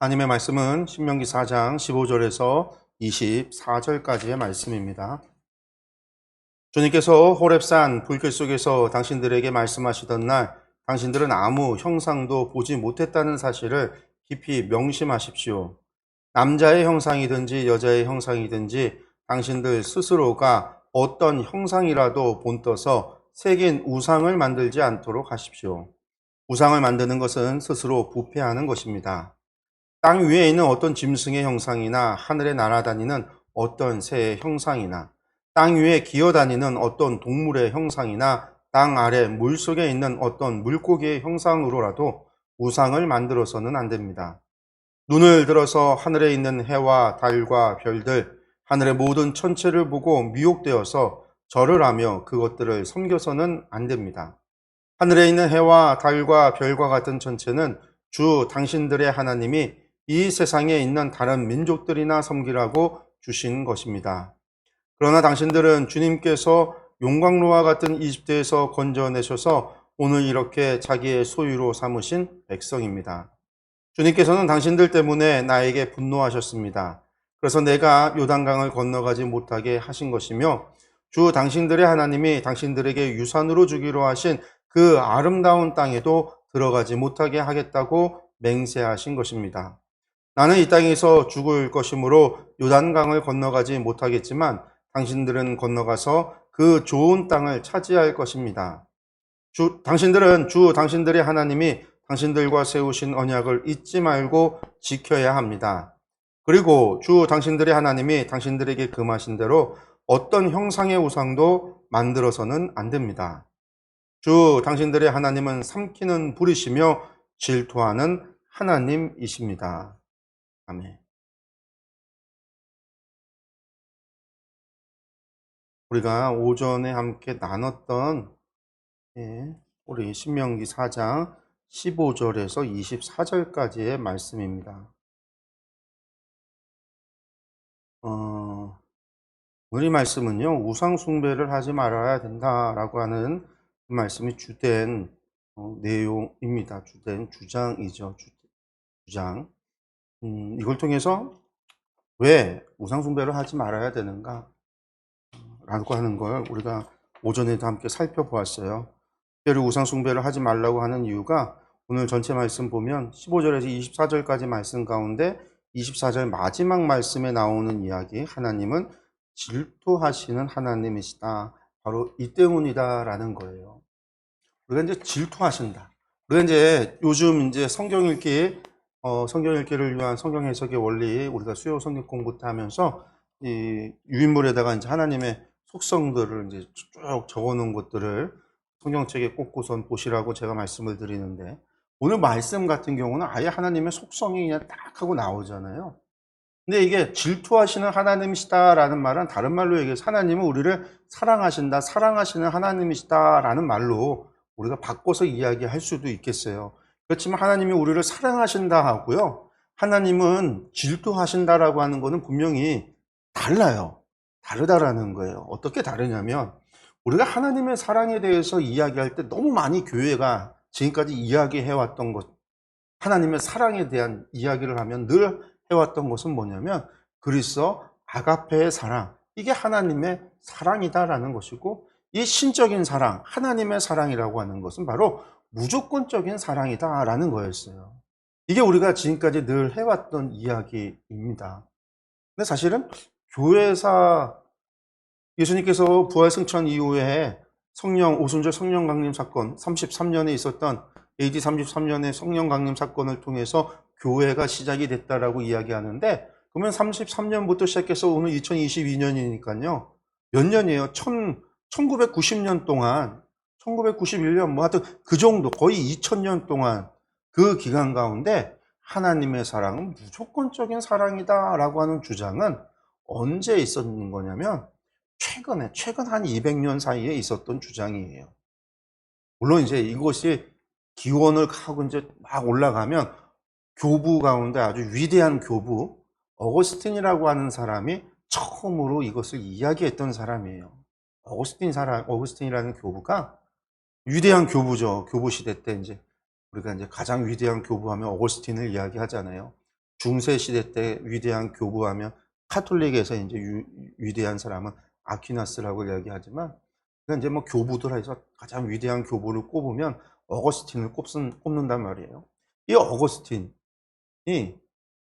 하나님의 말씀은 신명기 4장 15절에서 24절까지의 말씀입니다. 주님께서 호렙산 불길 속에서 당신들에게 말씀하시던 날 당신들은 아무 형상도 보지 못했다는 사실을 깊이 명심하십시오. 남자의 형상이든지 여자의 형상이든지 당신들 스스로가 어떤 형상이라도 본떠서 새긴 우상을 만들지 않도록 하십시오. 우상을 만드는 것은 스스로 부패하는 것입니다. 땅 위에 있는 어떤 짐승의 형상이나 하늘에 날아다니는 어떤 새의 형상이나 땅 위에 기어다니는 어떤 동물의 형상이나 땅 아래 물속에 있는 어떤 물고기의 형상으로라도 우상을 만들어서는 안 됩니다. 눈을 들어서 하늘에 있는 해와 달과 별들, 하늘의 모든 천체를 보고 미혹되어서 절을 하며 그것들을 섬겨서는 안 됩니다. 하늘에 있는 해와 달과 별과 같은 천체는 주 당신들의 하나님이 이 세상에 있는 다른 민족들이나 섬기라고 주신 것입니다. 그러나 당신들은 주님께서 용광로와 같은 이집트에서 건져내셔서 오늘 이렇게 자기의 소유로 삼으신 백성입니다. 주님께서는 당신들 때문에 나에게 분노하셨습니다. 그래서 내가 요단강을 건너가지 못하게 하신 것이며 주 당신들의 하나님이 당신들에게 유산으로 주기로 하신 그 아름다운 땅에도 들어가지 못하게 하겠다고 맹세하신 것입니다. 나는 이 땅에서 죽을 것이므로 요단강을 건너가지 못하겠지만 당신들은 건너가서 그 좋은 땅을 차지할 것입니다. 당신들은 주 당신들의 하나님이 당신들과 세우신 언약을 잊지 말고 지켜야 합니다. 그리고 주 당신들의 하나님이 당신들에게 금하신 대로 어떤 형상의 우상도 만들어서는 안 됩니다. 주 당신들의 하나님은 삼키는 불이시며 질투하는 하나님이십니다. 아멘. 우리가 오전에 함께 나눴던 우리 신명기 4장 15절에서 24절까지의 말씀입니다. 오늘 이 말씀은요, 우상 숭배를 하지 말아야 된다라고 하는 그 말씀이 주된 내용입니다. 주된 주장이죠. 주장. 이걸 통해서 왜 우상 숭배를 하지 말아야 되는가? 라고 하는 걸 우리가 오전에도 함께 살펴보았어요. 특별히 우상 숭배를 하지 말라고 하는 이유가 오늘 전체 말씀 보면 15절에서 24절까지 말씀 가운데 24절 마지막 말씀에 나오는 이야기, 하나님은 질투하시는 하나님이시다. 바로 이 때문이다라는 거예요. 우리가 이제 질투하신다. 우리가 이제 요즘 이제 성경 읽기를 위한 성경 해석의 원리, 우리가 수요 성경 공부 때 하면서 이 유인물에다가 이제 하나님의 속성들을 이제 쭉 적어 놓은 것들을 성경책에 꽂고선 보시라고 제가 말씀을 드리는데, 오늘 말씀 같은 경우는 아예 하나님의 속성이 그냥 딱 하고 나오잖아요. 근데 이게 질투하시는 하나님이시다라는 말은 다른 말로 얘기해서 하나님은 우리를 사랑하신다, 사랑하시는 하나님이시다라는 말로 우리가 바꿔서 이야기할 수도 있겠어요. 그렇지만 하나님이 우리를 사랑하신다 하고요, 하나님은 질투하신다라고 하는 거는 분명히 달라요. 다르다라는 거예요. 어떻게 다르냐면, 우리가 하나님의 사랑에 대해서 이야기할 때 너무 많이 교회가 지금까지 이야기해왔던 것, 하나님의 사랑에 대한 이야기를 하면 늘 해왔던 것은 뭐냐면 그리스도 아가페의 사랑, 이게 하나님의 사랑이다라는 것이고, 이 신적인 사랑, 하나님의 사랑이라고 하는 것은 바로 무조건적인 사랑이다라는 거였어요. 이게 우리가 지금까지 늘 해왔던 이야기입니다. 근데 사실은 교회사, 예수님께서 부활 승천 이후에 오순절 성령 강림 사건, 33년에 있었던 AD 33년의 성령 강림 사건을 통해서 교회가 시작이 됐다라고 이야기하는데, 그러면 33년부터 시작해서 오늘 2022년이니까요. 몇 년이에요? 1990년 동안, 1991년, 뭐 하여튼 그 정도, 거의 2000년 동안 그 기간 가운데 하나님의 사랑은 무조건적인 사랑이다라고 하는 주장은 언제 있었는 거냐면 최근 한 200년 사이에 있었던 주장이에요. 물론 이제 이것이 기원을 하고 이제 막 올라가면 교부 가운데 아주 위대한 교부 어거스틴이라고 하는 사람이 처음으로 이것을 이야기했던 사람이에요. 어거스틴이라는 교부가 위대한 교부죠. 교부 시대 때 이제 우리가 이제 가장 위대한 교부하면 어거스틴을 이야기하잖아요. 중세 시대 때 위대한 교부하면 카톨릭에서 이제 위대한 사람은 아퀴나스라고 이야기하지만, 그러니까 이제 뭐 교부들 해서 가장 위대한 교부를 꼽으면 어거스틴을 꼽는단 말이에요. 이 어거스틴이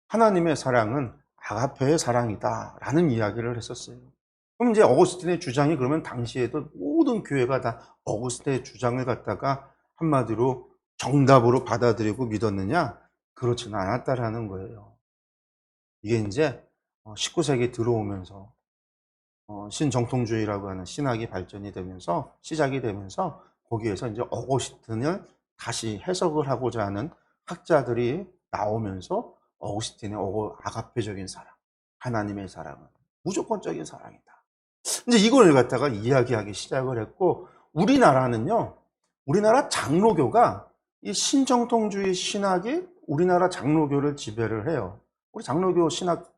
하나님의 사랑은 아가페의 사랑이다라는 이야기를 했었어요. 그럼 이제 어거스틴의 주장이 그러면 당시에도 모든 교회가 다 어거스틴의 주장을 갖다가 한마디로 정답으로 받아들이고 믿었느냐? 그렇지는 않았다라는 거예요. 이게 이제 19세기 들어오면서 신정통주의라고 하는 신학이 발전이 되면서 시작이 되면서 거기에서 이제 어거스틴을 다시 해석을 하고자 하는 학자들이 나오면서 어거스틴의 아가페적인 사랑, 하나님의 사랑은 무조건적인 사랑이다. 이제 이걸 갖다가 이야기하기 시작을 했고, 우리나라는요, 우리나라 장로교가 이 신정통주의 신학이 우리나라 장로교를 지배를 해요. 우리 장로교 신학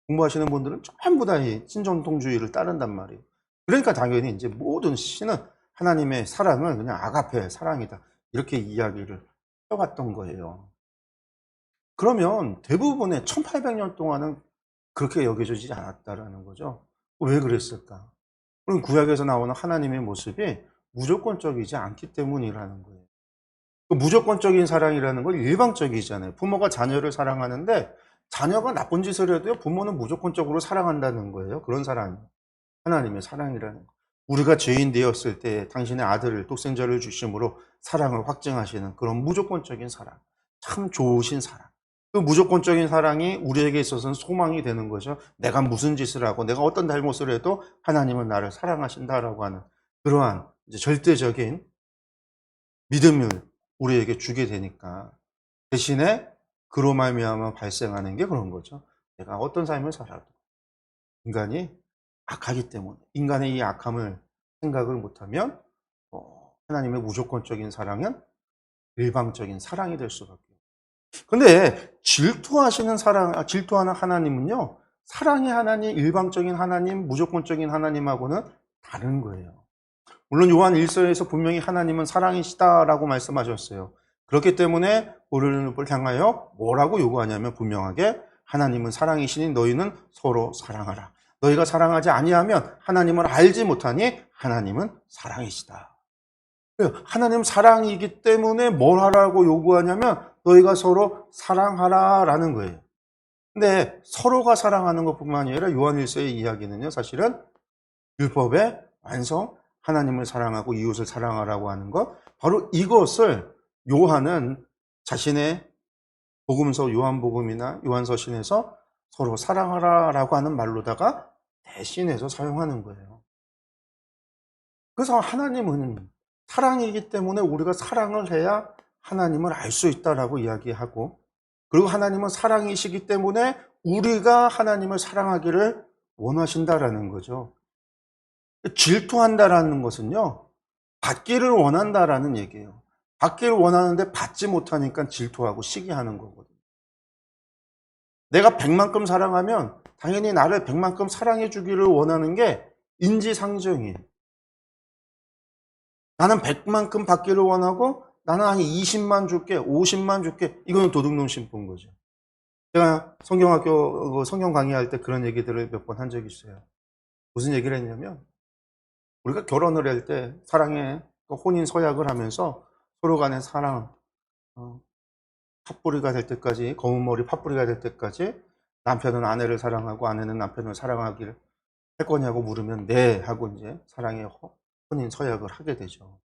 공부하시는 분들은 전부 다 이 신정통주의를 따른단 말이에요. 그러니까 당연히 이제 모든 신은 하나님의 사랑을 그냥 아가페의 사랑이다, 이렇게 이야기를 해왔던 거예요. 그러면 대부분의 1800년 동안은 그렇게 여겨지지 않았다라는 거죠. 왜 그랬을까? 그럼 구약에서 나오는 하나님의 모습이 무조건적이지 않기 때문이라는 거예요. 그 무조건적인 사랑이라는 건 일방적이잖아요. 부모가 자녀를 사랑하는데 자녀가 나쁜 짓을 해도요, 부모는 무조건적으로 사랑한다는 거예요. 그런 사랑, 하나님의 사랑이라는 거. 우리가 죄인 되었을 때 당신의 아들을 독생자를 주심으로 사랑을 확증하시는 그런 무조건적인 사랑, 참 좋으신 사랑. 그 무조건적인 사랑이 우리에게 있어서는 소망이 되는 거죠. 내가 무슨 짓을 하고 내가 어떤 잘못을 해도 하나님은 나를 사랑하신다라고 하는 그러한 이제 절대적인 믿음을 우리에게 주게 되니까, 대신에 그로 말미암아 발생하는 게 그런 거죠. 내가 어떤 삶을 살아도 인간이 악하기 때문에 인간의 이 악함을 생각을 못하면 하나님의 무조건적인 사랑은 일방적인 사랑이 될 수밖에 없어요. 근데 질투하는 하나님은요, 사랑의 하나님, 일방적인 하나님, 무조건적인 하나님하고는 다른 거예요. 물론 요한 1서에서 분명히 하나님은 사랑이시다라고 말씀하셨어요. 그렇기 때문에 고린도를 향하여 뭐라고 요구하냐면 분명하게 하나님은 사랑이시니 너희는 서로 사랑하라. 너희가 사랑하지 아니하면 하나님을 알지 못하니 하나님은 사랑이시다. 하나님 사랑이기 때문에 뭘 하라고 요구하냐면 너희가 서로 사랑하라라는 거예요. 근데 서로가 사랑하는 것뿐만 아니라 요한 1서의 이야기는요, 사실은 율법의 완성, 하나님을 사랑하고 이웃을 사랑하라고 하는 것, 바로 이것을 요한은 자신의 복음서 요한복음이나 요한서신에서 서로 사랑하라라고 하는 말로다가 대신해서 사용하는 거예요. 그래서 하나님은 사랑이기 때문에 우리가 사랑을 해야 하나님을 알 수 있다라고 이야기하고, 그리고 하나님은 사랑이시기 때문에 우리가 하나님을 사랑하기를 원하신다라는 거죠. 질투한다라는 것은요, 받기를 원한다라는 얘기예요. 받기를 원하는데 받지 못하니까 질투하고 시기하는 거거든요. 내가 100만큼 사랑하면 당연히 나를 100만큼 사랑해 주기를 원하는 게 인지상정이에요. 나는 100만큼 받기를 원하고 나는 한 20만 줄게, 50만 줄게. 이거는 도둑놈 심부인 거죠. 제가 성경학교 성경 강의할 때 그런 얘기들을 몇 번 한 적이 있어요. 무슨 얘기를 했냐면, 우리가 결혼을 할 때 사랑의 혼인 서약을 하면서 서로 간의 사랑, 팥뿌리가 될 때까지, 검은 머리 팥뿌리가 될 때까지 남편은 아내를 사랑하고 아내는 남편을 사랑하기를 할 거냐고 물으면 네 하고 이제 사랑의 혼인 서약을 하게 되죠.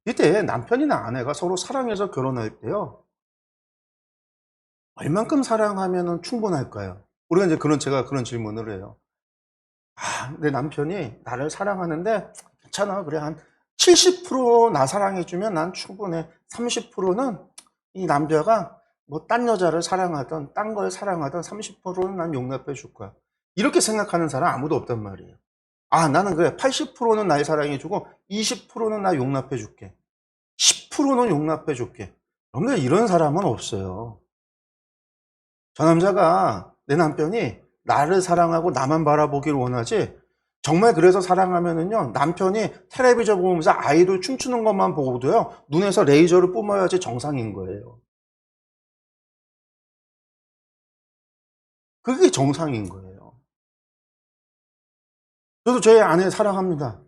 이때 남편이나 아내가 서로 사랑해서 결혼할 때요, 얼만큼 사랑하면 충분할까요? 우리가 이제 제가 그런 질문을 해요. 내 남편이 나를 사랑하는데 괜찮아. 그래, 한 70% 나 사랑해주면 난 충분해. 30%는 이 남자가 뭐 딴 여자를 사랑하던 딴 걸 사랑하던 30%는 난 용납해 줄 거야. 이렇게 생각하는 사람 아무도 없단 말이에요. 나는 그래, 80%는 날 사랑해주고 20%는 나 용납해 줄게. 10%는 용납해 줄게. 그런데 이런 사람은 없어요. 저 남자가, 내 남편이 나를 사랑하고 나만 바라보길 원하지, 정말 그래서 사랑하면은요, 남편이 텔레비전 보면서 아이돌 춤추는 것만 보고도요, 눈에서 레이저를 뿜어야지 정상인 거예요. 그게 정상인 거예요. 저도 저희 아내 사랑합니다.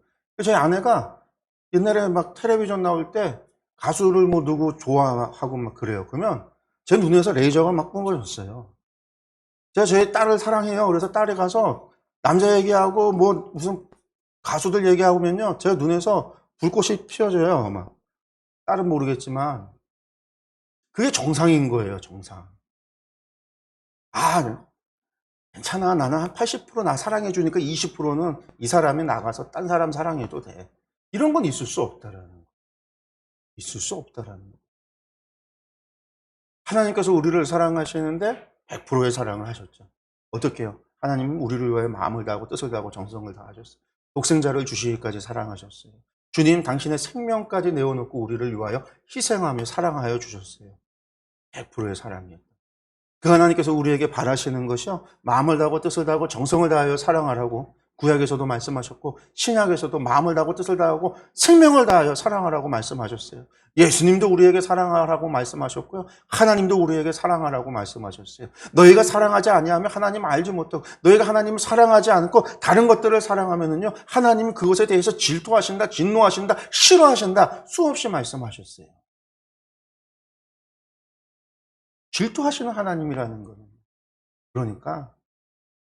저희 아내가 옛날에 막 텔레비전 나올 때 가수를 뭐 누구 좋아하고 막 그래요. 그러면 제 눈에서 레이저가 막 뿜어졌어요. 제가 저희 딸을 사랑해요. 그래서 딸이 가서 남자 얘기하고 뭐 무슨 가수들 얘기하면요, 제 눈에서 불꽃이 피어져요. 막 딸은 모르겠지만 그게 정상인 거예요. 정상. 아, 괜찮아. 나는 한 80% 나 사랑해 주니까 20%는 이 사람이 나가서 딴 사람 사랑해도 돼. 이런 건 있을 수 없다라는 거. 있을 수 없다라는 거. 하나님께서 우리를 사랑하시는데 100%의 사랑을 하셨죠. 어떻게요? 하나님은 우리를 위하여 마음을 다하고 뜻을 다하고 정성을 다하셨어요. 독생자를 주시기까지 사랑하셨어요. 주님 당신의 생명까지 내어놓고 우리를 위하여 희생하며 사랑하여 주셨어요. 100%의 사랑이에요. 그 하나님께서 우리에게 바라시는 것이요, 마음을 다하고 뜻을 다하고 정성을 다하여 사랑하라고 구약에서도 말씀하셨고 신약에서도 마음을 다하고 뜻을 다하고 생명을 다하여 사랑하라고 말씀하셨어요. 예수님도 우리에게 사랑하라고 말씀하셨고요, 하나님도 우리에게 사랑하라고 말씀하셨어요. 너희가 사랑하지 아니하면 하나님 알지 못하고, 너희가 하나님을 사랑하지 않고 다른 것들을 사랑하면은요, 하나님은 그것에 대해서 질투하신다, 진노하신다, 싫어하신다, 수없이 말씀하셨어요. 질투하시는 하나님이라는 거는, 그러니까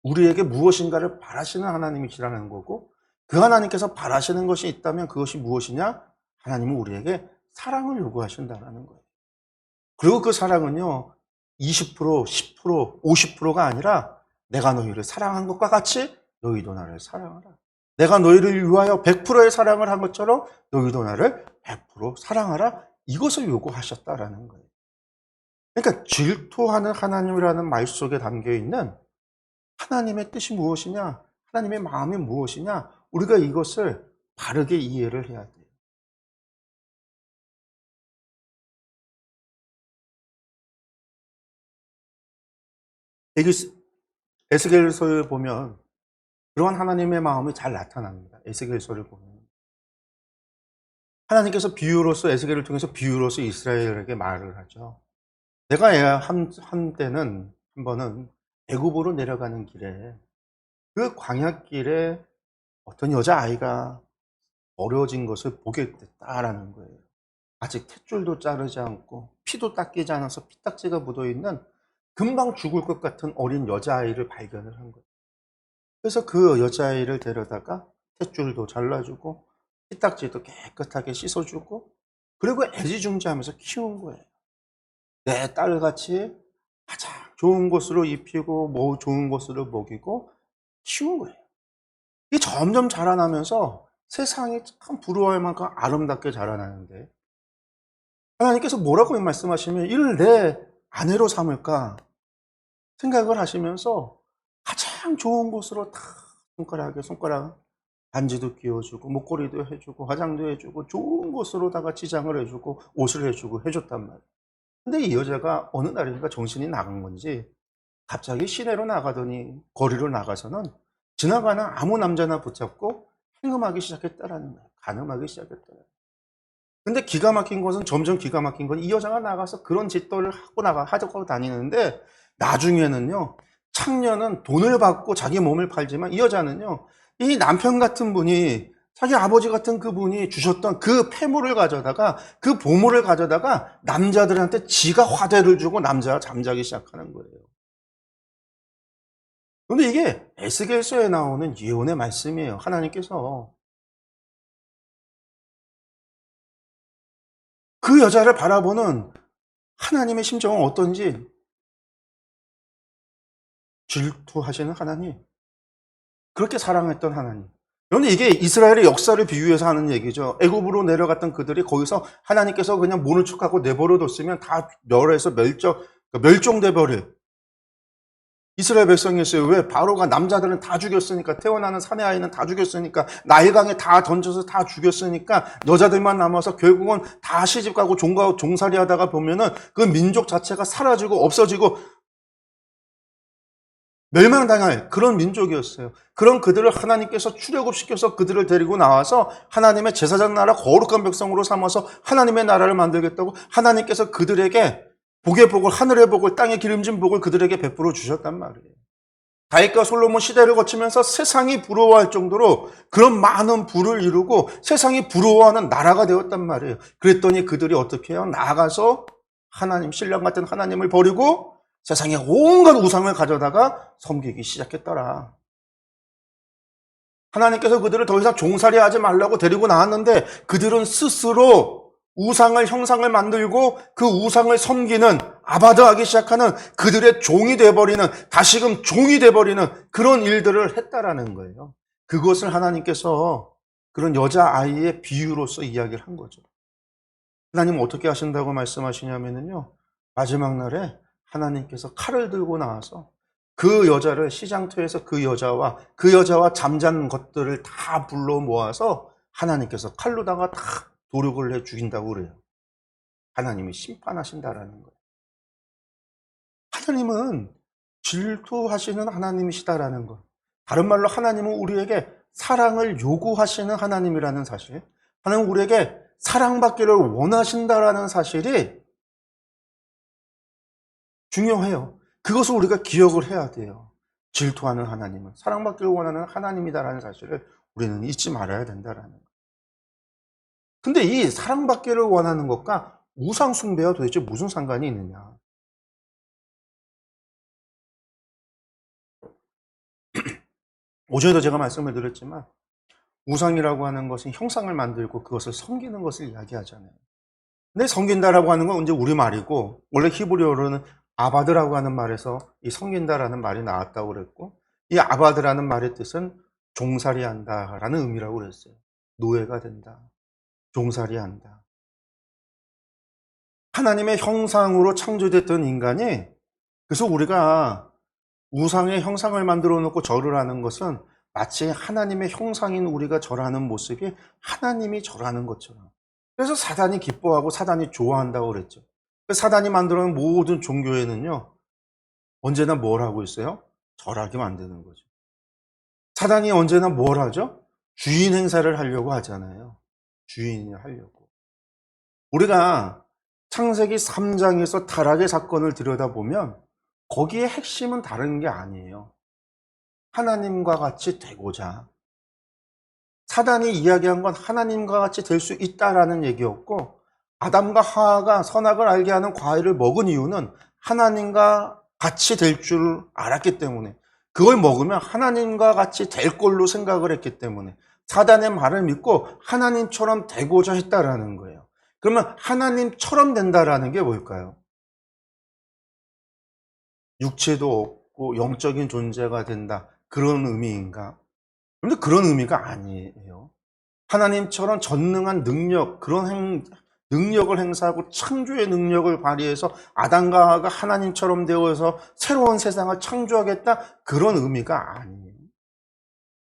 우리에게 무엇인가를 바라시는 하나님이시라는 거고, 그 하나님께서 바라시는 것이 있다면 그것이 무엇이냐? 하나님은 우리에게 사랑을 요구하신다는 거예요. 그리고 그 사랑은요, 20%, 10%, 50%가 아니라 내가 너희를 사랑한 것과 같이 너희도 나를 사랑하라. 내가 너희를 위하여 100%의 사랑을 한 것처럼 너희도 나를 100% 사랑하라. 이것을 요구하셨다라는 거예요. 그러니까 질투하는 하나님이라는 말 속에 담겨 있는 하나님의 뜻이 무엇이냐, 하나님의 마음이 무엇이냐, 우리가 이것을 바르게 이해를 해야 돼요. 에스겔서를 보면 그런 하나님의 마음이 잘 나타납니다. 에스겔서를 보면 하나님께서 비유로서, 에스겔을 통해서 비유로서 이스라엘에게 말을 하죠. 내가 한때는 한 번은 애굽으로 내려가는 길에, 그 광야길에 어떤 여자아이가 버려진 것을 보게 됐다라는 거예요. 아직 탯줄도 자르지 않고 피도 닦이지 않아서 피딱지가 묻어있는 금방 죽을 것 같은 어린 여자아이를 발견을 한 거예요. 그래서 그 여자아이를 데려다가 탯줄도 잘라주고 피딱지도 깨끗하게 씻어주고, 그리고 애지중지하면서 키운 거예요. 내 딸같이 가장 좋은 것으로 입히고 뭐 좋은 것으로 먹이고 키운 거예요. 이게 점점 자라나면서 세상이 참 부러워할 만큼 아름답게 자라나는데, 하나님께서 뭐라고 말씀하시면 이를 내 아내로 삼을까 생각을 하시면서 가장 좋은 곳으로 다 손가락에 손가락 반지도 끼워주고 목걸이도 해주고 화장도 해주고 좋은 곳으로다가 치장을 해주고 옷을 해주고 해줬단 말이에요. 근데 이 여자가 어느 날인가 정신이 나간 건지 갑자기 시내로 나가더니, 거리로 나가서는 지나가는 아무 남자나 붙잡고 행음하기 시작했다라는 거예요. 간음하기 시작했다. 근데 기가 막힌 것은, 점점 기가 막힌 건, 이 여자가 나가서 그런 짓들을 하고 다니는데 나중에는요, 창녀는 돈을 받고 자기 몸을 팔지만 이 여자는요, 이 남편 같은 분이, 자기 아버지 같은 그분이 주셨던 그 폐물을 가져다가, 그 보물을 가져다가 남자들한테 지가 화대를 주고 남자와 잠자기 시작하는 거예요. 그런데 이게 에스겔서에 나오는 예언의 말씀이에요. 하나님께서 그 여자를 바라보는 하나님의 심정은 어떤지, 질투하시는 하나님, 그렇게 사랑했던 하나님. 그런데 이게 이스라엘의 역사를 비유해서 하는 얘기죠. 애굽으로 내려갔던 그들이 거기서 하나님께서 그냥 모른 척하고 내버려뒀으면 다 멸해서 멸종돼 버릴 이스라엘 백성이었어요. 왜? 바로가 남자들은 다 죽였으니까, 태어나는 사내 아이는 다 죽였으니까, 나일강에 다 던져서 다 죽였으니까 여자들만 남아서 결국은 다 시집가고 종살이 하다가 보면은 그 민족 자체가 사라지고 없어지고 멸망당할 그런 민족이었어요. 그런 그들을 하나님께서 출애굽시켜서 그들을 데리고 나와서 하나님의 제사장 나라 거룩한 백성으로 삼아서 하나님의 나라를 만들겠다고 하나님께서 그들에게 복의 복을, 하늘의 복을, 땅의 기름진 복을 그들에게 베풀어 주셨단 말이에요. 다윗과 솔로몬 시대를 거치면서 세상이 부러워할 정도로 그런 많은 부를 이루고 세상이 부러워하는 나라가 되었단 말이에요. 그랬더니 그들이 어떻게 해요? 나아가서 하나님, 신랑 같은 하나님을 버리고 세상에 온갖 우상을 가져다가 섬기기 시작했더라. 하나님께서 그들을 더 이상 종살이 하지 말라고 데리고 나왔는데 그들은 스스로 우상을, 형상을 만들고 그 우상을 섬기는, 아바드하기 시작하는, 그들의 종이 돼버리는, 다시금 종이 돼버리는 그런 일들을 했다라는 거예요. 그것을 하나님께서 그런 여자아이의 비유로서 이야기를 한 거죠. 하나님은 어떻게 하신다고 말씀하시냐면요, 마지막 날에 하나님께서 칼을 들고 나와서 그 여자를, 시장터에서 그 여자와 잠자는 것들을 다 불러 모아서 하나님께서 칼로다가 다 도륙을 해 죽인다고 그래요. 하나님이 심판하신다라는 거예요. 하나님은 질투하시는 하나님이시다라는 것. 다른 말로 하나님은 우리에게 사랑을 요구하시는 하나님이라는 사실, 하나님은 우리에게 사랑받기를 원하신다라는 사실이 중요해요. 그것을 우리가 기억을 해야 돼요. 질투하는 하나님은 사랑받기를 원하는 하나님이다라는 사실을 우리는 잊지 말아야 된다라는 거예요. 근데 이 사랑받기를 원하는 것과 우상 숭배와 도대체 무슨 상관이 있느냐? 오전에도 제가 말씀을 드렸지만 우상이라고 하는 것은 형상을 만들고 그것을 섬기는 것을 이야기하잖아요. 근데 섬긴다라고 하는 건 이제 우리말이고, 원래 히브리어로는 아바드라고 하는 말에서 이 섬긴다라는 말이 나왔다고 그랬고, 이 아바드라는 말의 뜻은 종살이 한다라는 의미라고 그랬어요. 노예가 된다, 종살이 한다. 하나님의 형상으로 창조됐던 인간이, 그래서 우리가 우상의 형상을 만들어 놓고 절을 하는 것은 마치 하나님의 형상인 우리가 절하는 모습이 하나님이 절하는 것처럼. 그래서 사단이 기뻐하고 사단이 좋아한다고 그랬죠. 사단이 만들어 놓은 모든 종교에는요, 언제나 뭘 하고 있어요? 절하게 만드는 거죠. 사단이 언제나 뭘 하죠? 주인 행사를 하려고 하잖아요. 주인이 하려고. 우리가 창세기 3장에서 타락의 사건을 들여다보면 거기에 핵심은 다른 게 아니에요. 하나님과 같이 되고자. 사단이 이야기한 건 하나님과 같이 될 수 있다라는 얘기였고, 아담과 하와가 선악을 알게 하는 과일을 먹은 이유는 하나님과 같이 될 줄 알았기 때문에, 그걸 먹으면 하나님과 같이 될 걸로 생각을 했기 때문에 사단의 말을 믿고 하나님처럼 되고자 했다라는 거예요. 그러면 하나님처럼 된다라는 게 뭘까요? 육체도 없고 영적인 존재가 된다, 그런 의미인가? 그런데 그런 의미가 아니에요. 하나님처럼 전능한 능력, 그런 능력을 행사하고 창조의 능력을 발휘해서 아담과 하와가 하나님처럼 되어서 새로운 세상을 창조하겠다, 그런 의미가 아니에요.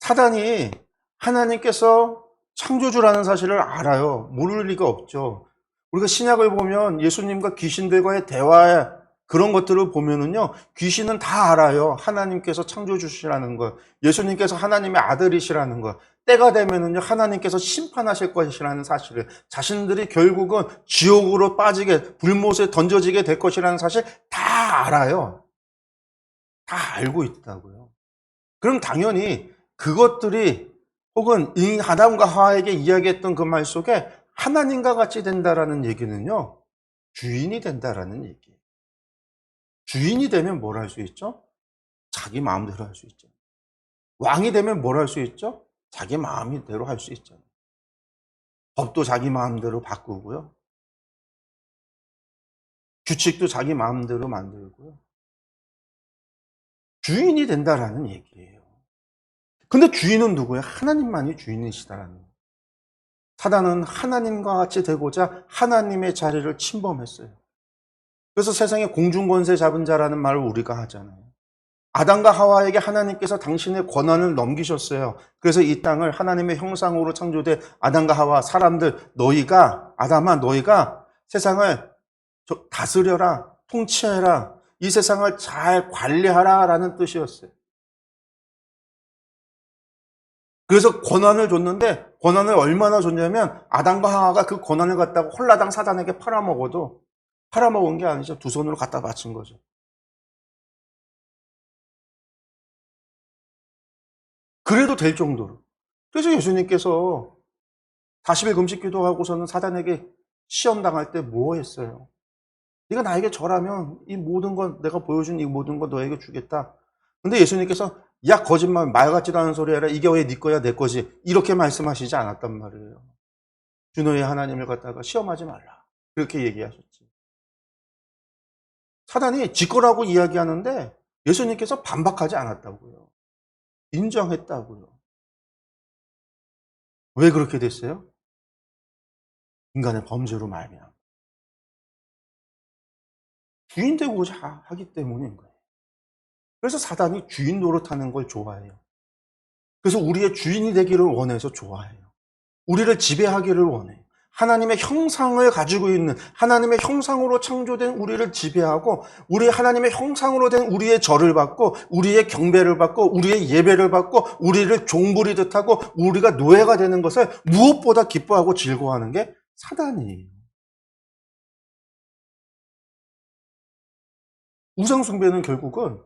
사단이 하나님께서 창조주라는 사실을 알아요. 모를 리가 없죠. 우리가 신약을 보면 예수님과 귀신들과의 대화에 그런 것들을 보면은요, 귀신은 다 알아요. 하나님께서 창조주시라는 것, 예수님께서 하나님의 아들이시라는 것, 때가 되면은요, 하나님께서 심판하실 것이라는 사실을, 자신들이 결국은 지옥으로 빠지게, 불못에 던져지게 될 것이라는 사실 다 알아요. 다 알고 있다고요. 그럼 당연히 그것들이, 혹은 이 아담과 하와에게 이야기했던 그 말 속에 하나님과 같이 된다라는 얘기는요, 주인이 된다라는 얘기예요. 주인이 되면 뭘 할 수 있죠? 자기 마음대로 할 수 있죠. 왕이 되면 뭘 할 수 있죠? 자기 마음대로 할 수 있잖아요. 법도 자기 마음대로 바꾸고요. 규칙도 자기 마음대로 만들고요. 주인이 된다라는 얘기예요. 근데 주인은 누구예요? 하나님만이 주인이시다라는 거예요. 사단은 하나님과 같이 되고자 하나님의 자리를 침범했어요. 그래서 세상에 공중권세 잡은 자라는 말을 우리가 하잖아요. 아담과 하와에게 하나님께서 당신의 권한을 넘기셨어요. 그래서 이 땅을 하나님의 형상으로 창조된 아담과 하와, 사람들, 너희가, 아담아, 너희가 세상을 다스려라, 통치해라, 이 세상을 잘 관리하라 라는 뜻이었어요. 그래서 권한을 줬는데, 권한을 얼마나 줬냐면 아담과 하와가 그 권한을 갖다가 홀라당 사단에게 팔아먹은 게 아니죠. 두 손으로 갖다 바친 거죠. 그래도 될 정도로. 그래서 예수님께서 40일 금식 기도하고서는 사단에게 시험 당할 때 뭐 했어요? 네가 나에게 절하면 이 모든 건 내가 보여준 이 모든 거 너에게 주겠다. 근데 예수님께서 야 거짓말 말 같지도 않은 소리 해라. 이게 왜 네 거야 내 거지. 이렇게 말씀하시지 않았단 말이에요. 주 너의 하나님을 갖다가 시험하지 말라. 그렇게 얘기하셨지. 사단이 지 거라고 이야기하는데 예수님께서 반박하지 않았다고요. 인정했다고요. 왜 그렇게 됐어요? 인간의 범죄로 말미암아 주인 되고자 하기 때문인 거예요. 그래서 사단이 주인 노릇하는 걸 좋아해요. 그래서 우리의 주인이 되기를 원해서 좋아해요. 우리를 지배하기를 원해요. 하나님의 형상을 가지고 있는 하나님의 형상으로 창조된 우리를 지배하고 우리 하나님의 형상으로 된 우리의 절을 받고 우리의 경배를 받고 우리의 예배를 받고 우리를 종부리듯 하고 우리가 노예가 되는 것을 무엇보다 기뻐하고 즐거워하는 게 사단이에요. 우상숭배는 결국은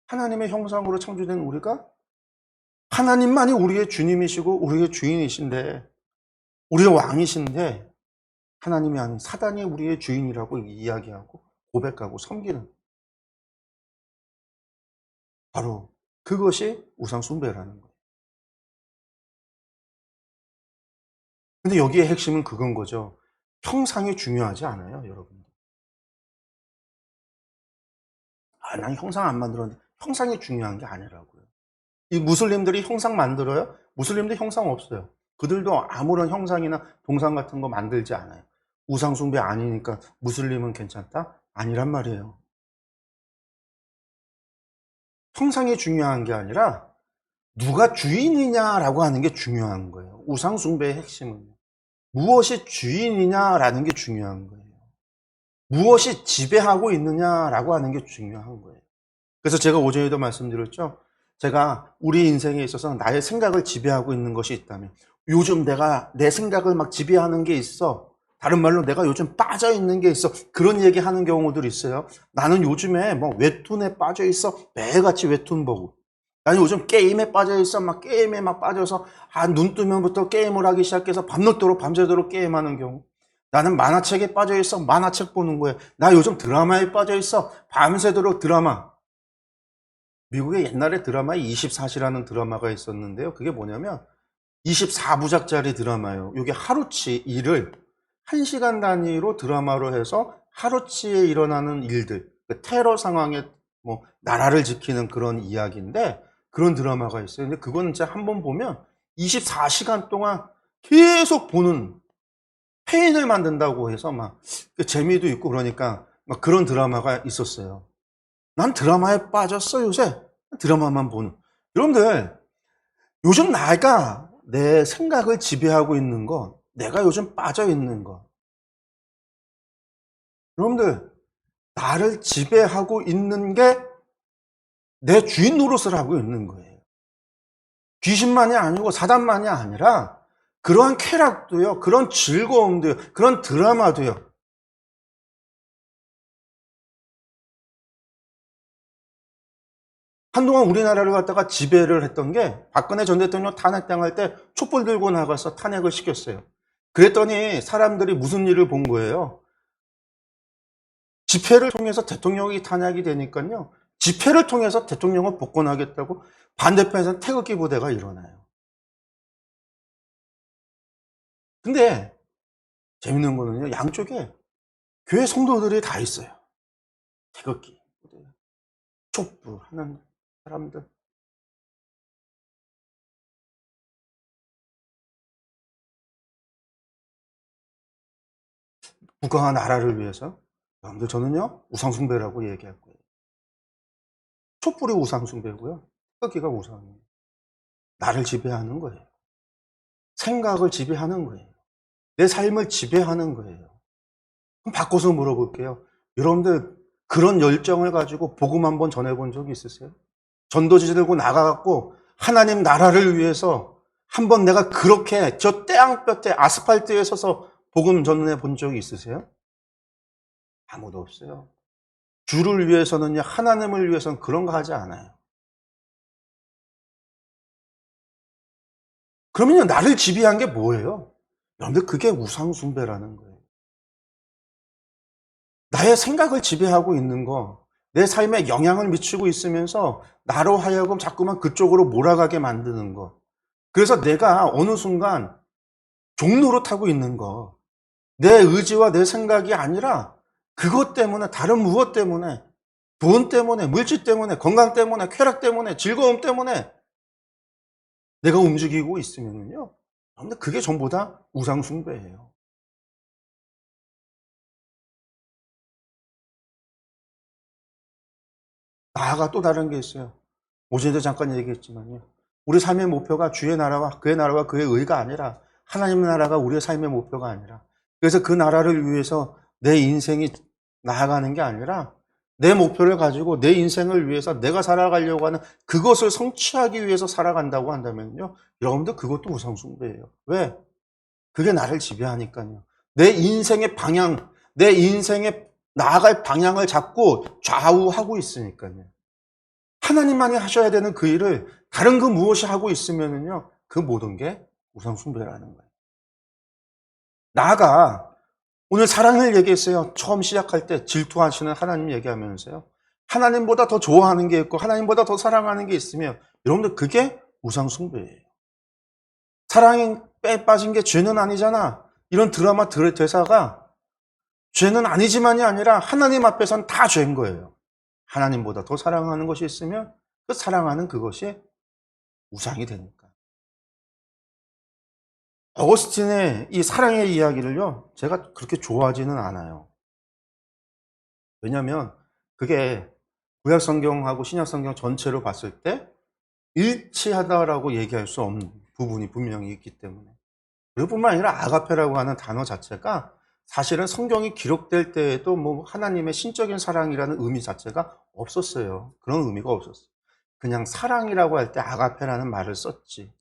하나님의 형상으로 창조된 우리가 하나님만이 우리의 주님이시고 우리의 주인이신데 우리의 왕이신데 하나님이 아닌 사단이 우리의 주인이라고 이야기하고 고백하고 섬기는 바로 그것이 우상숭배라는 거예요. 근데 여기에 핵심은 그건 거죠. 형상이 중요하지 않아요, 여러분. 난 형상 안 만들었는데 형상이 중요한 게 아니라고요. 이 무슬림들이 형상 만들어요? 무슬림들 형상 없어요. 그들도 아무런 형상이나 동상 같은 거 만들지 않아요. 우상숭배 아니니까 무슬림은 괜찮다? 아니란 말이에요. 형상이 중요한 게 아니라 누가 주인이냐라고 하는 게 중요한 거예요. 우상숭배의 핵심은. 무엇이 주인이냐라는 게 중요한 거예요. 무엇이 지배하고 있느냐라고 하는 게 중요한 거예요. 그래서 제가 오전에도 말씀드렸죠. 제가 우리 인생에 있어서 나의 생각을 지배하고 있는 것이 있다면 요즘 내가 내 생각을 막 지배하는 게 있어. 다른 말로 내가 요즘 빠져 있는 게 있어. 그런 얘기 하는 경우들이 있어요. 나는 요즘에 뭐 웹툰에 빠져 있어. 매일같이 웹툰 보고. 나는 요즘 게임에 빠져 있어. 막 게임에 막 빠져서 눈 뜨면부터 게임을 하기 시작해서 밤늦도록 밤새도록 게임하는 경우. 나는 만화책에 빠져 있어. 만화책 보는 거예요. 나 요즘 드라마에 빠져 있어. 밤새도록 드라마. 미국의 옛날에 드라마에 24시라는 드라마가 있었는데요. 그게 뭐냐면 24부작짜리 드라마예요. 이게 하루치 일을 1시간 단위로 드라마로 해서 하루치에 일어나는 일들, 테러 상황에 뭐 나라를 지키는 그런 이야기인데 그런 드라마가 있어요. 근데 그거는 진짜 한번 보면 24시간 동안 계속 보는 페인을 만든다고 해서 막 재미도 있고 그러니까 막 그런 드라마가 있었어요. 난 드라마에 빠졌어 요새. 드라마만 보는. 여러분들 요즘 내가 내 생각을 지배하고 있는 거, 내가 요즘 빠져 있는 거. 여러분들 나를 지배하고 있는 게 내 주인 노릇을 하고 있는 거예요. 귀신만이 아니고 사단만이 아니라 그러한 쾌락도요, 그런 즐거움도요, 그런 드라마도요. 한동안 우리나라를 갖다가 지배를 했던 게 박근혜 전 대통령 탄핵당할 때 촛불 들고 나가서 탄핵을 시켰어요. 그랬더니 사람들이 무슨 일을 본 거예요? 집회를 통해서 대통령이 탄핵이 되니까요. 집회를 통해서 대통령을 복권하겠다고 반대편에서 태극기 부대가 일어나요. 근데 재밌는 거는요. 양쪽에 교회 성도들이 다 있어요. 태극기 부대, 촛불 하는 사람들. 국가와 나라를 위해서. 여러분들 저는요. 우상숭배라고 얘기할 거예요. 촛불이 우상숭배고요. 태극기가 우상이에요. 나를 지배하는 거예요. 생각을 지배하는 거예요. 내 삶을 지배하는 거예요. 그럼 바꿔서 물어볼게요. 여러분들 그런 열정을 가지고 복음 한번 전해본 적이 있으세요? 전도지 들고 나가갖고 하나님 나라를 위해서 한번 내가 그렇게 저 땅볕에 아스팔트에 서서 복음 전해 본 적이 있으세요? 아무도 없어요. 주를 위해서는요, 하나님을 위해서는 그런 거 하지 않아요. 그러면요, 나를 지배한 게 뭐예요? 여러분들, 그게 우상숭배라는 거예요. 나의 생각을 지배하고 있는 거, 내 삶에 영향을 미치고 있으면서 나로 하여금 자꾸만 그쪽으로 몰아가게 만드는 거. 그래서 내가 어느 순간 종로로 타고 있는 거, 내 의지와 내 생각이 아니라 그것 때문에, 다른 무엇 때문에, 돈 때문에, 물질 때문에, 건강 때문에, 쾌락 때문에, 즐거움 때문에 내가 움직이고 있으면요, 근데 그게 전부 다 우상숭배예요. 나아가 또 다른 게 있어요. 어제도 잠깐 얘기했지만요, 우리 삶의 목표가 주의 나라와 그의 의가 아니라 하나님의 나라가 우리의 삶의 목표가 아니라, 그래서 그 나라를 위해서 내 인생이 나아가는 게 아니라 내 목표를 가지고 내 인생을 위해서 내가 살아가려고 하는 그것을 성취하기 위해서 살아간다고 한다면요, 여러분들, 그것도 우상숭배예요. 왜? 그게 나를 지배하니까요. 내 인생의 방향, 내 인생의 나아갈 방향을 잡고 좌우하고 있으니까요. 하나님만이 하셔야 되는 그 일을 다른 그 무엇이 하고 있으면은요, 그 모든 게 우상숭배라는 거예요. 나아가 오늘 사랑을 얘기했어요. 처음 시작할 때 질투하시는 하나님 얘기하면서요, 하나님보다 더 좋아하는 게 있고 하나님보다 더 사랑하는 게 있으며, 여러분들, 그게 우상숭배예요. 사랑이 빼 빠진 게 죄는 아니잖아, 이런 드라마 대사가 죄는 아니지만이 아니라 하나님 앞에서는 다 죄인 거예요. 하나님보다 더 사랑하는 것이 있으면 그 사랑하는 그것이 우상이 되니까. 어거스틴의 이 사랑의 이야기를요, 제가 그렇게 좋아하지는 않아요. 왜냐하면 그게 구약 성경하고 신약 성경 전체로 봤을 때 일치하다라고 얘기할 수 없는 부분이 분명히 있기 때문에. 그뿐만 아니라 아가페라고 하는 단어 자체가 사실은 성경이 기록될 때에도 뭐 하나님의 신적인 사랑이라는 의미 자체가 없었어요. 그런 의미가 없었어요. 그냥 사랑이라고 할 때 아가페라는 말을 썼지.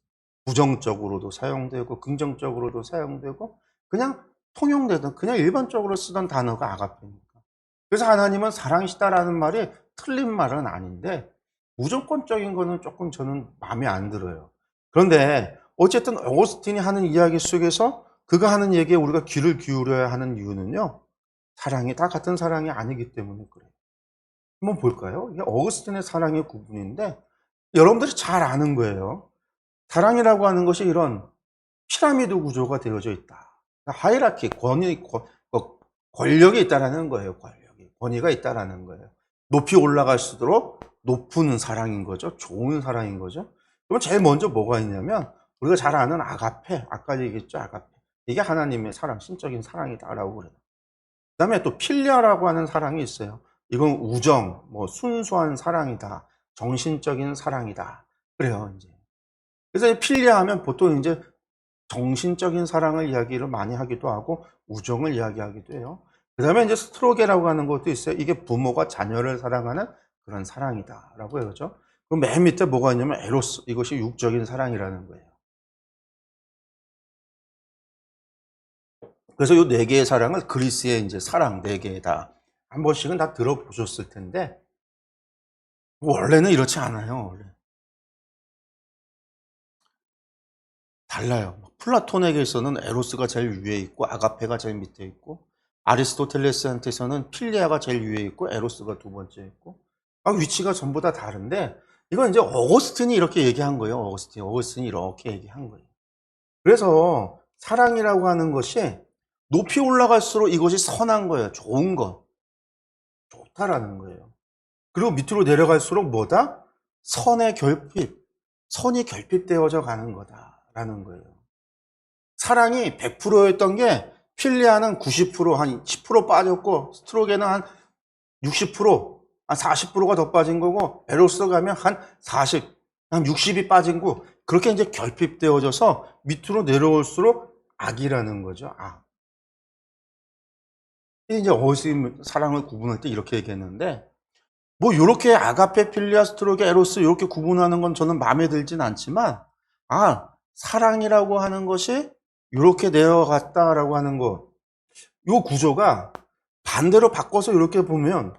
부정적으로도 사용되고 긍정적으로도 사용되고 그냥 통용되던, 그냥 일반적으로 쓰던 단어가 아가페입니다. 그래서 하나님은 사랑이시다라는 말이 틀린 말은 아닌데 무조건적인 거는 조금 저는 마음에 안 들어요. 그런데 어쨌든 어거스틴이 하는 이야기 속에서 그가 하는 얘기에 우리가 귀를 기울여야 하는 이유는요, 사랑이 다 같은 사랑이 아니기 때문에 그래요. 한번 볼까요? 이게 어거스틴의 사랑의 구분인데 여러분들이 잘 아는 거예요. 사랑이라고 하는 것이 이런 피라미드 구조가 되어져 있다. 하이라키, 권력이 있다라는 거예요. 권위가 있다라는 거예요. 높이 올라갈수록 높은 사랑인 거죠. 좋은 사랑인 거죠. 그럼 제일 먼저 뭐가 있냐면 우리가 잘 아는 아가페, 아까 얘기했죠, 아가페. 이게 하나님의 사랑, 신적인 사랑이다라고 그래요. 그다음에 또 필리아라고 하는 사랑이 있어요. 이건 우정, 뭐 순수한 사랑이다, 정신적인 사랑이다. 그래요, 이제. 그래서 필리아하면 보통 이제 정신적인 사랑을 이야기를 많이 하기도 하고 우정을 이야기하기도 해요. 그다음에 이제 스트로게라고 하는 것도 있어요. 이게 부모가 자녀를 사랑하는 그런 사랑이다라고 해요. 그죠? 그럼 맨 밑에 뭐가 있냐면 에로스, 이것이 육적인 사랑이라는 거예요. 그래서 이 네 개의 사랑을 그리스의 이제 사랑 네 개다, 한 번씩은 다 들어보셨을 텐데 원래는 이렇지 않아요. 원래. 달라요. 플라톤에게서는 에로스가 제일 위에 있고 아가페가 제일 밑에 있고, 아리스토텔레스한테서는 필리아가 제일 위에 있고 에로스가 두 번째 있고, 위치가 전부 다 다른데 이건 이제 어거스틴이 이렇게 얘기한 거예요. 어거스틴이 이렇게 얘기한 거예요. 그래서 사랑이라고 하는 것이 높이 올라갈수록 이것이 선한 거예요. 좋은 거, 좋다라는 거예요. 그리고 밑으로 내려갈수록 뭐다? 선의 결핍, 선이 결핍되어져 가는 거다라는 거예요. 사랑이 100%였던 게 필리아는 90%, 한 10% 빠졌고, 스트로게는 한 60%, 한 40%가 더 빠진 거고, 에로스 가면 한 40, 한 60이 빠진 거, 그렇게 이제 결핍되어져서 밑으로 내려올수록 악이라는 거죠. 악. 이제 어거스틴 사랑을 구분할 때 이렇게 얘기했는데, 뭐 이렇게 아가페, 필리아, 스트로게, 에로스 이렇게 구분하는 건 저는 마음에 들진 않지만, 사랑이라고 하는 것이 이렇게 내어갔다라고 하는 것, 요 구조가 반대로 바꿔서 이렇게 보면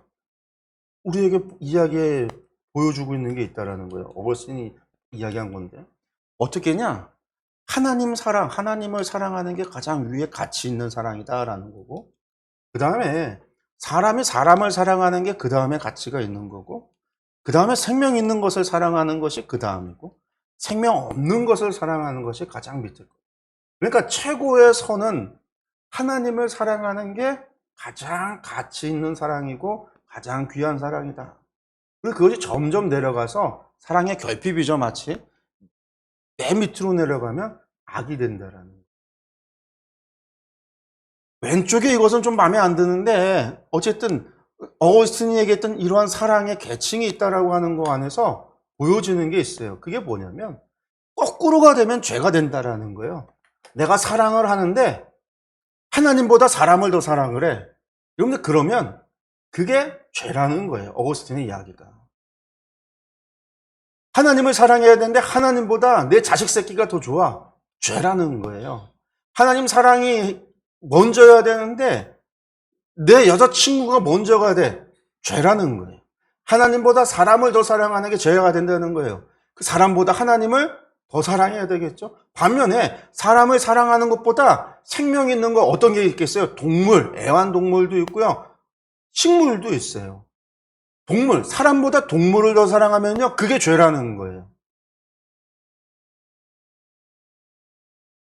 우리에게 이야기에 보여주고 있는 게 있다라는 거예요. 어거스틴이 이야기한 건데 어떻게냐? 하나님 사랑, 하나님을 사랑하는 게 가장 위에 가치 있는 사랑이다라는 거고, 그 다음에 사람이 사람을 사랑하는 게 그 다음에 가치가 있는 거고, 그 다음에 생명 있는 것을 사랑하는 것이 그 다음이고, 생명 없는 것을 사랑하는 것이 가장 밑일 거예요. 그러니까 최고의 선은 하나님을 사랑하는 게 가장 가치 있는 사랑이고 가장 귀한 사랑이다. 그리고 그것이 점점 내려가서 사랑의 결핍이죠, 마치. 맨 밑으로 내려가면 악이 된다라는 거예요. 왼쪽에 이것은 좀 마음에 안 드는데 어쨌든 어거스틴이 얘기했던 이러한 사랑의 계층이 있다라고 하는 거 안에서 보여지는 게 있어요. 그게 뭐냐면 거꾸로가 되면 죄가 된다라는 거예요. 내가 사랑을 하는데 하나님보다 사람을 더 사랑을 해. 여러분들 그러면 그게 죄라는 거예요. 어거스틴의 이야기가. 하나님을 사랑해야 되는데 하나님보다 내 자식 새끼가 더 좋아. 죄라는 거예요. 하나님 사랑이 먼저여야 되는데 내 여자친구가 먼저가 돼. 죄라는 거예요. 하나님보다 사람을 더 사랑하는 게 죄가 된다는 거예요. 그 사람보다 하나님을 더 사랑해야 되겠죠. 반면에 사람을 사랑하는 것보다 생명 있는 거 어떤 게 있겠어요? 동물, 애완동물도 있고요. 식물도 있어요. 동물, 사람보다 동물을 더 사랑하면요, 그게 죄라는 거예요.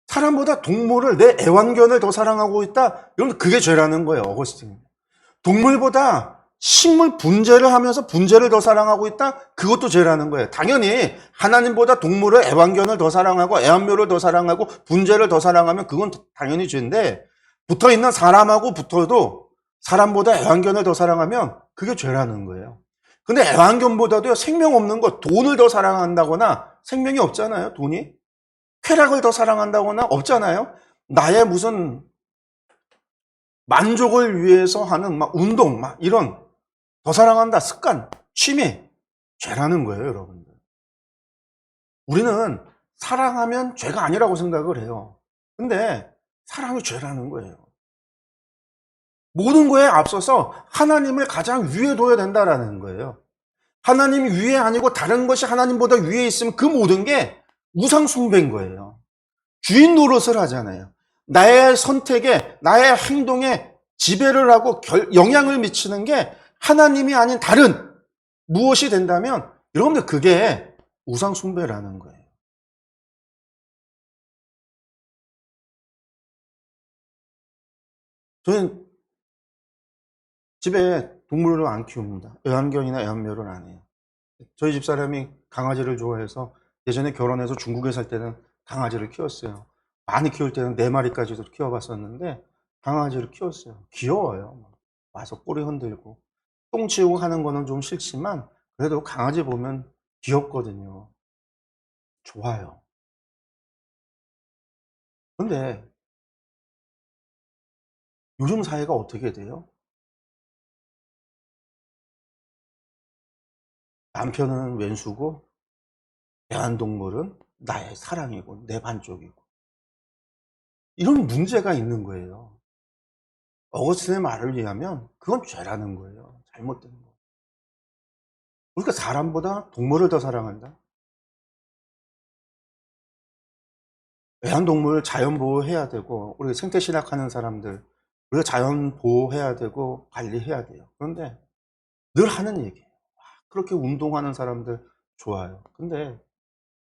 사람보다 동물을, 내 애완견을 더 사랑하고 있다? 여러분, 그게 죄라는 거예요, 어거스틴. 동물보다 식물 분재를 하면서 분재를 더 사랑하고 있다? 그것도 죄라는 거예요. 당연히 하나님보다 동물을, 애완견을 더 사랑하고 애완묘를 더 사랑하고 분재를 더 사랑하면 그건 당연히 죄인데, 붙어있는 사람하고 붙어도 사람보다 애완견을 더 사랑하면 그게 죄라는 거예요. 근데 애완견보다도 생명 없는 것, 돈을 더 사랑한다거나 생명이 없잖아요, 돈이. 쾌락을 더 사랑한다거나 없잖아요. 나의 무슨 만족을 위해서 하는 막 운동, 막 이런 더 사랑한다, 습관, 취미, 죄라는 거예요, 여러분들. 우리는 사랑하면 죄가 아니라고 생각을 해요. 근데 사랑이 죄라는 거예요. 모든 거에 앞서서 하나님을 가장 위에 둬야 된다라는 거예요. 하나님이 위에 아니고 다른 것이 하나님보다 위에 있으면 그 모든 게 우상 숭배인 거예요. 주인 노릇을 하잖아요. 나의 선택에, 나의 행동에 지배를 하고 영향을 미치는 게 하나님이 아닌 다른 무엇이 된다면 여러분들 그게 우상 숭배라는 거예요. 저는 집에 동물을 안 키웁니다. 애완견이나 애완묘를 안 해요. 저희 집사람이 강아지를 좋아해서 예전에 결혼해서 중국에 살 때는 강아지를 키웠어요. 많이 키울 때는 4마리까지도 키워봤었는데 강아지를 키웠어요. 귀여워요. 와서 꼬리 흔들고 똥 치우고 하는 거는 좀 싫지만 그래도 강아지 보면 귀엽거든요. 좋아요. 근데 요즘 사회가 어떻게 돼요? 남편은 왼수고 애완동물은 나의 사랑이고 내 반쪽이고 이런 문제가 있는 거예요. 어거스틴의 말을 의하면 그건 죄라는 거예요. 잘못된 거. 우리가 사람보다 동물을 더 사랑한다. 애완동물 자연 보호해야 되고 우리가 생태신학하는 사람들 우리가 자연 보호해야 되고 관리해야 돼요. 그런데 늘 하는 얘기예요. 그렇게 운동하는 사람들 좋아요. 근데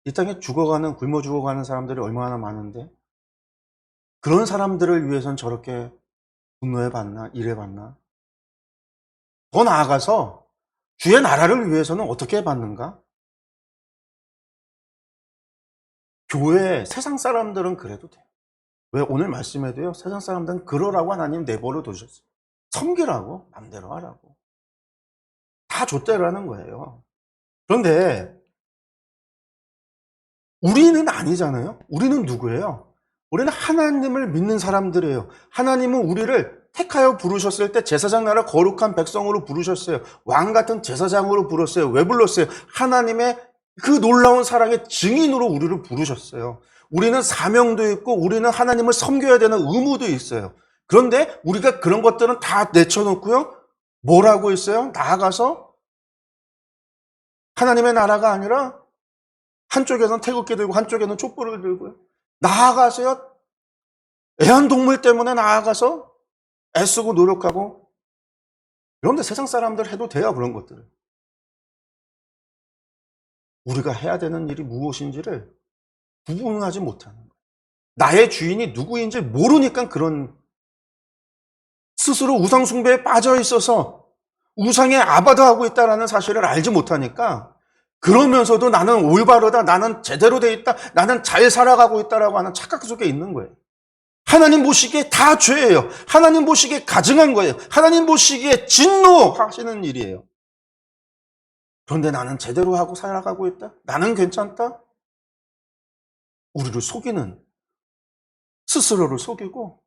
이 땅에 죽어가는 굶어 죽어가는 사람들이 얼마나 많은데 그런 사람들을 위해선 저렇게 분노해 봤나 일해 봤나? 더 나아가서 주의 나라를 위해서는 어떻게 해 봤는가? 교회 세상 사람들은 그래도 돼요. 왜 오늘 말씀에도요. 세상 사람들은 그러라고 하나님 내버려 두셨어요. 섬기라고 맘대로 하라고. 다 줬대라는 거예요. 그런데 우리는 아니잖아요. 우리는 누구예요? 우리는 하나님을 믿는 사람들이에요. 하나님은 우리를 택하여 부르셨을 때 제사장 나라 거룩한 백성으로 부르셨어요. 왕 같은 제사장으로 불렀어요. 왜 불렀어요? 하나님의 그 놀라운 사랑의 증인으로 우리를 부르셨어요. 우리는 사명도 있고 우리는 하나님을 섬겨야 되는 의무도 있어요. 그런데 우리가 그런 것들은 다 내쳐놓고요. 뭐라고 있어요? 나아가서 하나님의 나라가 아니라 한쪽에서는 태극기 들고 한쪽에는 촛불을 들고요. 나아가서요, 애완동물 때문에 나아가서 애쓰고 노력하고, 여러분들 세상 사람들 해도 돼요, 그런 것들을. 우리가 해야 되는 일이 무엇인지를 구분하지 못하는 거예요. 나의 주인이 누구인지 모르니까 그런, 스스로 우상 숭배에 빠져 있어서 우상에 아바다하고 있다는 사실을 알지 못하니까, 그러면서도 나는 올바르다, 나는 제대로 돼 있다, 나는 잘 살아가고 있다라고 하는 착각 속에 있는 거예요. 하나님 보시기에 다 죄예요. 하나님 보시기에 가증한 거예요. 하나님 보시기에 진노하시는 일이에요. 그런데 나는 제대로 하고 살아가고 있다? 나는 괜찮다? 우리를 속이는, 스스로를 속이고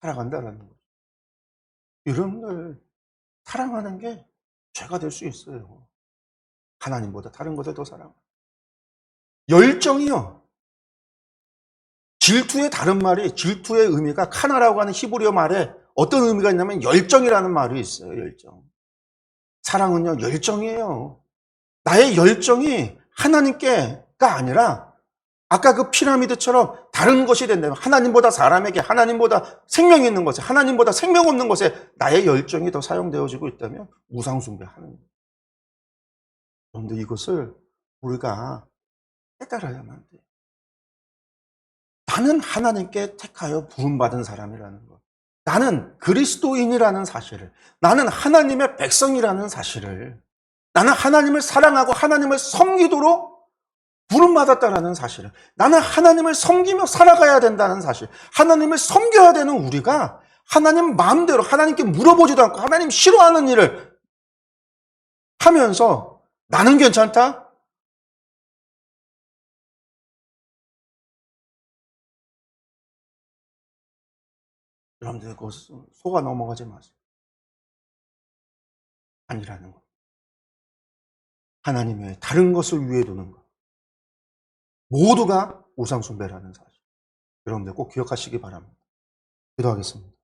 살아간다는 거죠. 여러분들, 사랑하는 게 죄가 될 수 있어요. 하나님보다 다른 것을 더 사랑하는. 열정이요. 질투의 다른 말이, 질투의 의미가 카나라고 하는 히브리어 말에 어떤 의미가 있냐면 열정이라는 말이 있어요. 열정. 사랑은요, 열정이에요. 나의 열정이 하나님께가 아니라 아까 그 피라미드처럼 다른 것이 된다면, 하나님보다 사람에게, 하나님보다 생명 있는 것에, 하나님보다 생명 없는 것에 나의 열정이 더 사용되어지고 있다면 우상숭배하는 거예요. 그런데 이것을 우리가 깨달아야만 돼요. 나는 하나님께 택하여 부름받은 사람이라는 것, 나는 그리스도인이라는 사실을, 나는 하나님의 백성이라는 사실을, 나는 하나님을 사랑하고 하나님을 섬기도록 부름받았다라는 사실을, 나는 하나님을 섬기며 살아가야 된다는 사실, 하나님을 섬겨야 되는 우리가 하나님 마음대로 하나님께 물어보지도 않고 하나님 싫어하는 일을 하면서 나는 괜찮다? 여러분들 그것은 속아 넘어가지 마세요. 아니라는 것. 하나님 외에 다른 것을 위해 두는 것. 모두가 우상숭배라는 사실. 여러분들 꼭 기억하시기 바랍니다. 기도하겠습니다.